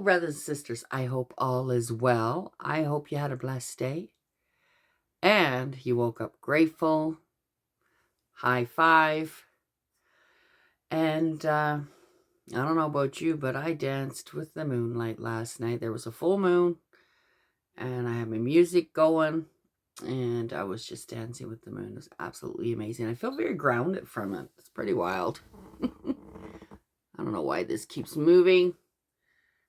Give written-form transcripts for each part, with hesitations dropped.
brothers and sisters. I hope all is well. I hope you had a blessed day and you woke up grateful. High five. And I don't know about you, but I danced with the moonlight last night. There was a full moon and I had my music going and I was just dancing with the moon. It was absolutely amazing. I feel very grounded from it. It's pretty wild. I don't know why this keeps moving.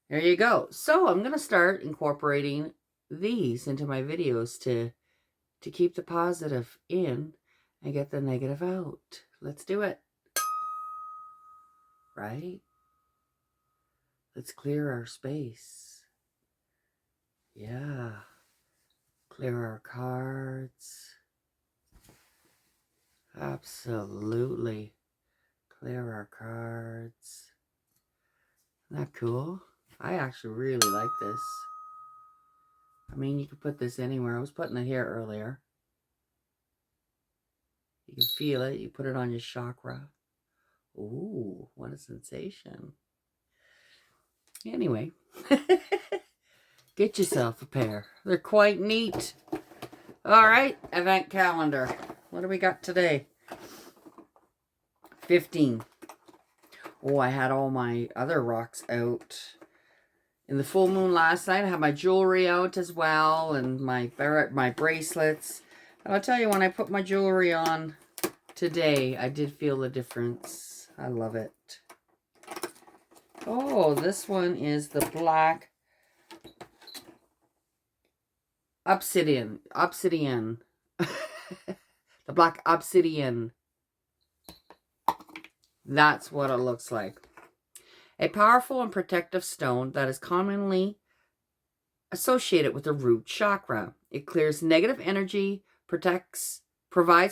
There you go. So I'm going to start incorporating these into my videos to keep the positive in and get the negative out. Let's do it. Right? Let's clear our space. Yeah. Clear our cards. Absolutely. Clear our cards. Isn't that cool? I actually really like this. I mean, you could put this anywhere. I was putting it here earlier. You can feel it. You put it on your chakra. Ooh, what a sensation. Anyway, get yourself a pair. They're quite neat. All right, event calendar. What do we got today? 15. Oh, I had all my other rocks out. In the full moon last night, I had my jewelry out as well, and my bracelets. And I'll tell you, when I put my jewelry on today, I did feel the difference. I love it. Oh, this one is the black obsidian. The black obsidian. That's what it looks like. A powerful and protective stone that is commonly associated with the root chakra. It clears negative energy, provides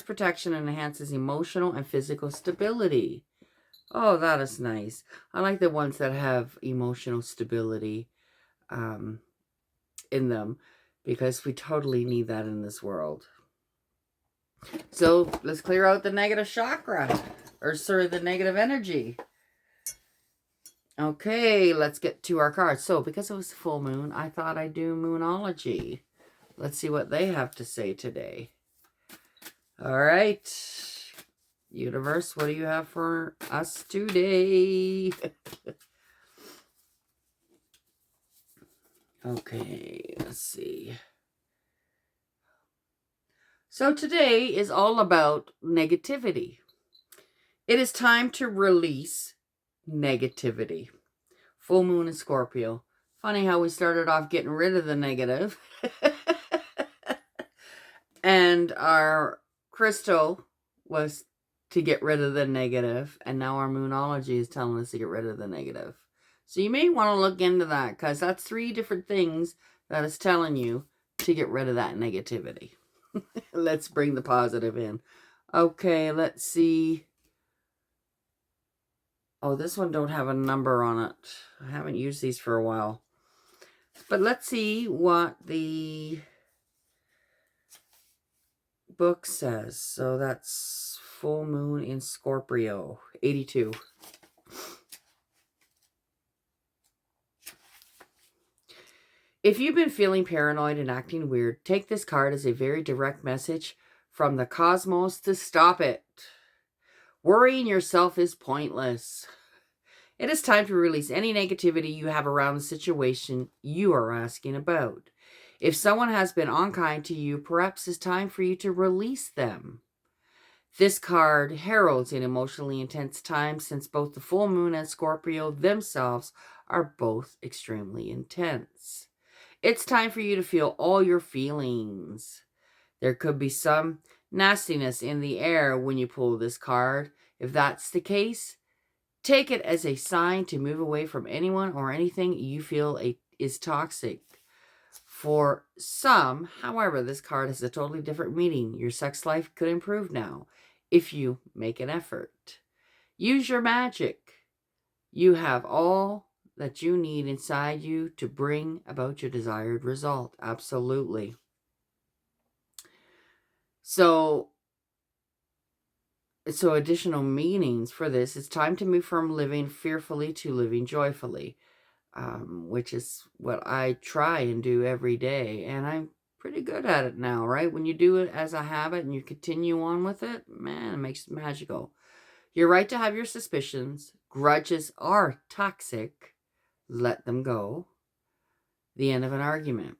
protection, and enhances emotional and physical stability. Oh, that is nice. I like the ones that have emotional stability in them, because we totally need that in this world. So let's clear out the negative chakra, or sorry, the negative energy. Okay, let's get to our cards. So because it was full moon, I thought I'd do Moonology. Let's see what they have to say today. All right. Universe, what do you have for us today? Okay, let's see. So today is all about negativity. It is time to release negativity. Full moon in Scorpio. Funny how we started off getting rid of the negative. And our crystal was to get rid of the negative. And now our Moonology is telling us to get rid of the negative. So you may want to look into that, because that's 3 different things that is telling you to get rid of that negativity. Let's bring the positive in. Okay, let's see. Oh, this one don't have a number on it. I haven't used these for a while. But let's see what the book says. So that's full moon in Scorpio, 82. If you've been feeling paranoid and acting weird, take this card as a very direct message from the cosmos to stop it. Worrying yourself is pointless. It is time to release any negativity you have around the situation you are asking about. If someone has been unkind to you, perhaps it's time for you to release them. This card heralds an emotionally intense time, since both the full moon and Scorpio themselves are both extremely intense. It's time for you to feel all your feelings. There could be some nastiness in the air when you pull this card. If that's the case, take it as a sign to move away from anyone or anything you feel is toxic. For some, however, this card has a totally different meaning. Your sex life could improve now if you make an effort. Use your magic. You have all that you need inside you to bring about your desired result. Absolutely. So additional meanings for this. It's time to move from living fearfully to living joyfully. which is what I try and do every day. And I'm pretty good at it now, right? When you do it as a habit and you continue on with it, man, it makes it magical. You're right to have your suspicions. Grudges are toxic. Let them go. The end of an argument.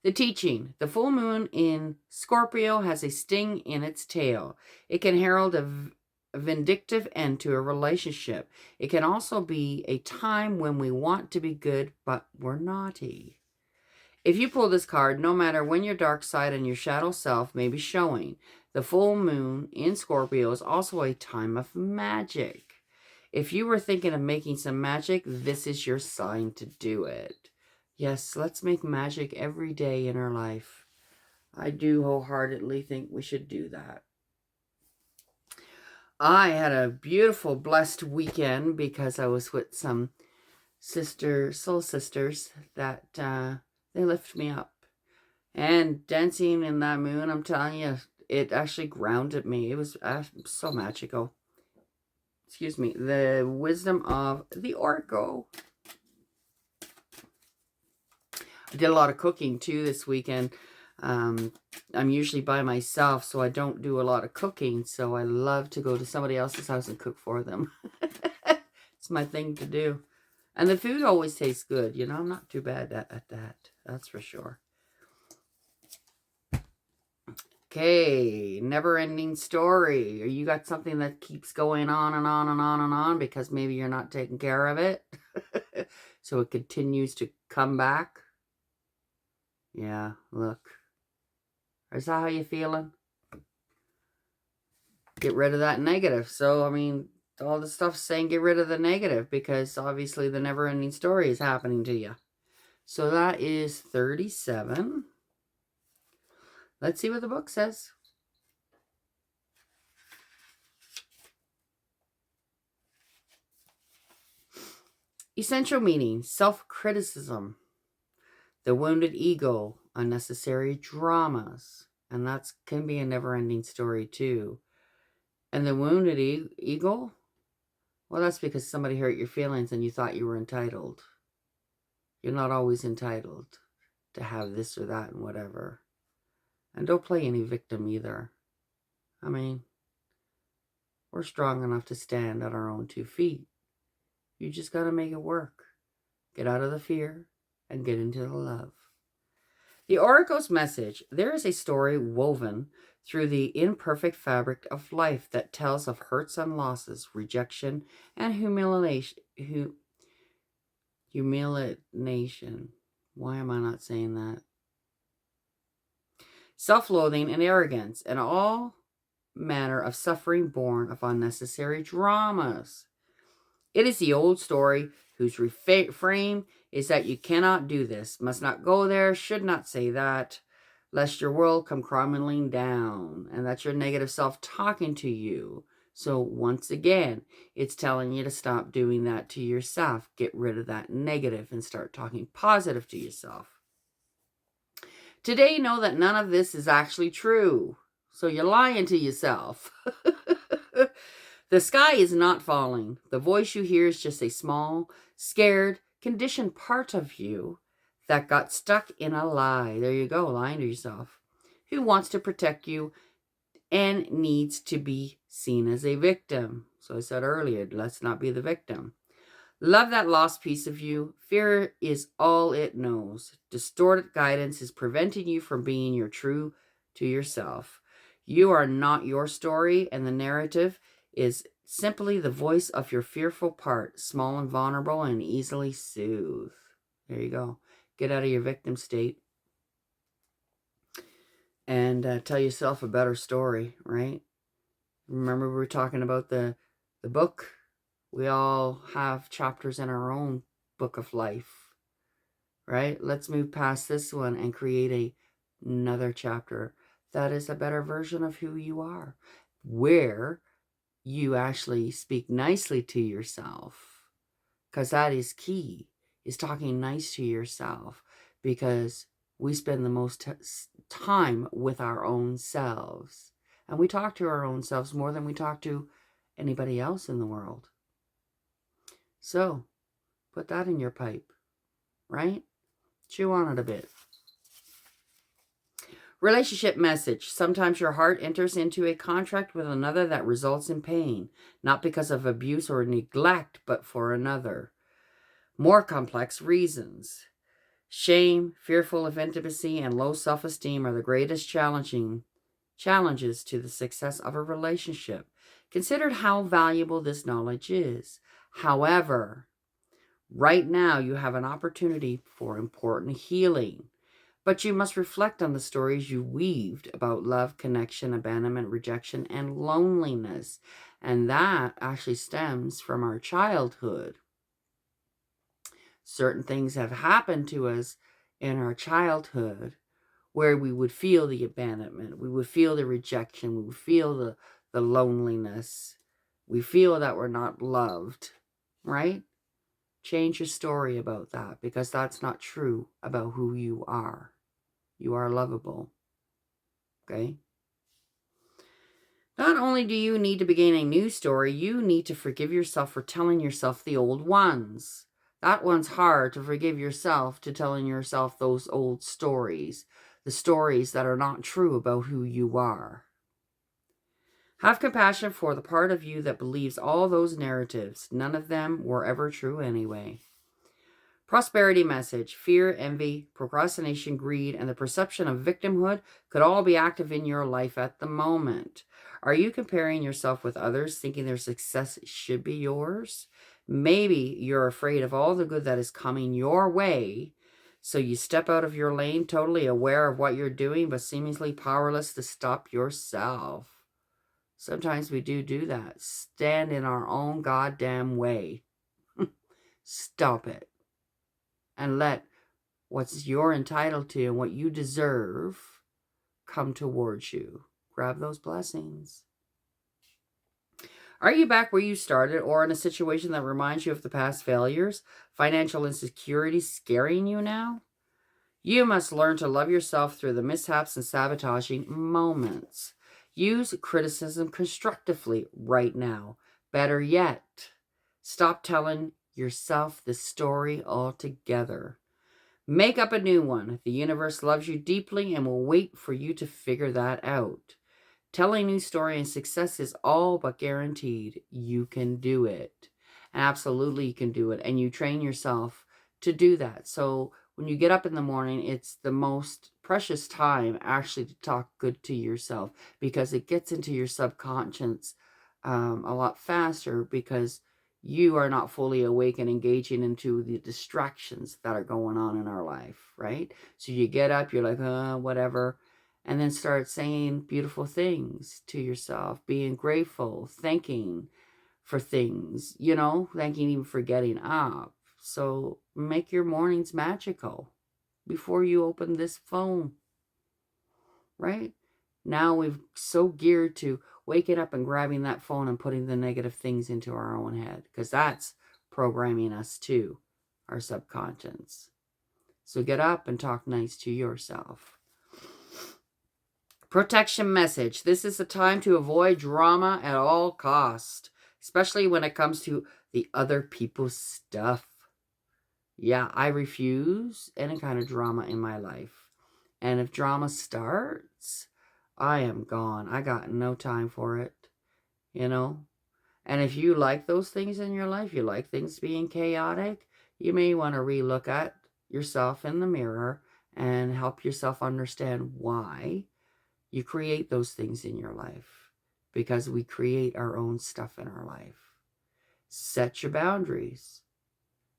The teaching. The full moon in Scorpio has a sting in its tail. It can herald a vindictive end to a relationship. It can also be a time when we want to be good, but we're naughty. If you pull this card, no matter when your dark side and your shadow self may be showing, the full moon in Scorpio is also a time of magic. If you were thinking of making some magic, this is your sign to do it. Yes, let's make magic every day in our life. I do wholeheartedly think we should do that. I had a beautiful, blessed weekend because I was with some soul sisters that they lift me up. And dancing in that moon, I'm telling you, it actually grounded me. It was so magical. Excuse me. The wisdom of the Oracle. I did a lot of cooking too this weekend. I'm usually by myself, so I don't do a lot of cooking. So I love to go to somebody else's house and cook for them. It's my thing to do. And the food always tastes good. You know, I'm not too bad at that. That's for sure. Okay, never-ending story. Or you got something that keeps going on and on and on and on because maybe you're not taking care of it. So it continues to come back. Yeah, look. Is that how you feeling? Get rid of that negative. So, I mean, all the stuff saying get rid of the negative because obviously the never-ending story is happening to you. So that is 37. Let's see what the book says. Essential meaning, self-criticism, the wounded ego, unnecessary dramas. And that can be a never-ending story too. And the wounded ego, well, that's because somebody hurt your feelings and you thought you were entitled. You're not always entitled to have this or that and whatever. And don't play any victim either. I mean, we're strong enough to stand on our own 2 feet. You just got to make it work. Get out of the fear and get into the love. The Oracle's message. There is a story woven through the imperfect fabric of life that tells of hurts and losses, rejection, and humiliation. Why am I not saying that? Self-loathing and arrogance, and all manner of suffering born of unnecessary dramas. It is the old story whose refrain is that you cannot do this, must not go there, should not say that, lest your world come crumbling down. And that's your negative self talking to you. So once again, it's telling you to stop doing that to yourself. Get rid of that negative and start talking positive to yourself. Today, know that none of this is actually true. So you're lying to yourself. The sky is not falling. The voice you hear is just a small, scared, conditioned part of you that got stuck in a lie. There you go, lying to yourself. Who wants to protect you and needs to be seen as a victim. So I said earlier, let's not be the victim. Love that lost piece of you. Fear is all it knows. Distorted guidance is preventing you from being your true to yourself. You are not your story, and the narrative is simply the voice of your fearful part, small and vulnerable and easily soothed. There you go. Get out of your victim state and tell yourself a better story, right? Remember we were talking about the book? We all have chapters in our own book of life, right? Let's move past this one and create another chapter that is a better version of who you are, where you actually speak nicely to yourself, because that is key, is talking nice to yourself, because we spend the most time with our own selves, and we talk to our own selves more than we talk to anybody else in the world. So Put that in your pipe, right? Chew on it a bit. Relationship message. Sometimes your heart enters into a contract with another that results in pain, not because of abuse or neglect, but for another. More complex reasons. Shame, fearful of intimacy, and low self-esteem are the greatest challenges to the success of a relationship. Consider how valuable this knowledge is. However, right now you have an opportunity for important healing. But you must reflect on the stories you weaved about love, connection, abandonment, rejection, and loneliness. And that actually stems from our childhood. Certain things have happened to us in our childhood where we would feel the abandonment, we would feel the rejection, we would feel the loneliness. We feel that we're not loved, right? Change your story about that, because that's not true about who you are. You are lovable. Okay? Not only do you need to begin a new story, you need to forgive yourself for telling yourself the old ones. That one's hard, to forgive yourself to telling yourself those old stories, the stories that are not true about who you are. Have compassion for the part of you that believes all those narratives. None of them were ever true anyway. Prosperity message. Fear, envy, procrastination, greed, and the perception of victimhood could all be active in your life at the moment. Are you comparing yourself with others, thinking their success should be yours? Maybe you're afraid of all the good that is coming your way, so you step out of your lane, totally aware of what you're doing, but seemingly powerless to stop yourself. Sometimes we do that. Stand in our own goddamn way. Stop it. And let what's you're entitled to and what you deserve come towards you. Grab those blessings. Are you back where you started, or in a situation that reminds you of the past failures? Financial insecurity scaring you now? You must learn to love yourself through the mishaps and sabotaging moments. Use criticism constructively right now. Better yet, stop telling yourself the story altogether. Make up a new one. The universe loves you deeply and will wait for you to figure that out. Telling a new story and success is all but guaranteed. You can do it. Absolutely, you can do it. And you train yourself to do that. So when you get up in the morning, it's the most precious time actually to talk good to yourself, because it gets into your subconscious a lot faster, because you are not fully awake and engaging into the distractions that are going on in our life, right? So you get up, you're like, whatever, and then start saying beautiful things to yourself, being grateful, thanking for things, thanking even for getting up. So make your mornings magical before you open this phone, right? Now we've so geared to waking up and grabbing that phone and putting the negative things into our own head, because that's programming us too, our subconscious. So get up and talk nice to yourself. Protection message. This is a time to avoid drama at all costs, especially when it comes to the other people's stuff. Yeah, I refuse any kind of drama in my life. And if drama starts, I am gone. I got no time for it, And if you like those things in your life, you like things being chaotic, you may want to relook at yourself in the mirror and help yourself understand why you create those things in your life. Because we create our own stuff in our life. Set your boundaries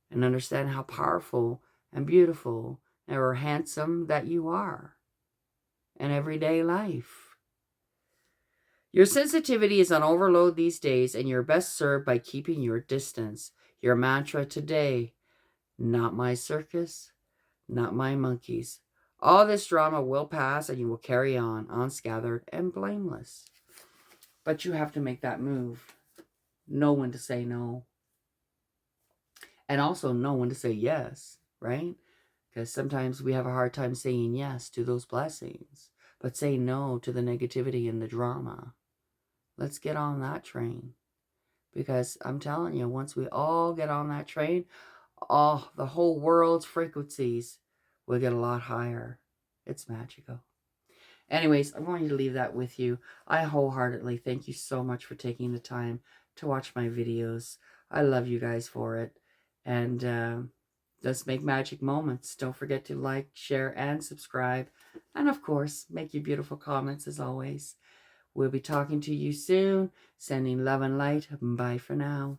and understand how powerful and beautiful or handsome that you are in everyday life. Your sensitivity is on overload these days, and you're best served by keeping your distance. Your mantra today: not my circus, not my monkeys. All this drama will pass, and you will carry on, unscathed and blameless. But you have to make that move. Know when to say no. And also know when to say yes, right? Because sometimes we have a hard time saying yes to those blessings, but say no to the negativity and the drama. Let's get on that train. Because I'm telling you, once we all get on that train, all the whole world's frequencies will get a lot higher. It's magical. Anyways, I want you to leave that with you. I wholeheartedly thank you so much for taking the time to watch my videos. I love you guys for it. And let's make magic moments. Don't forget to like, share, and subscribe. And of course, make your beautiful comments as always. We'll be talking to you soon. Sending love and light. Bye for now.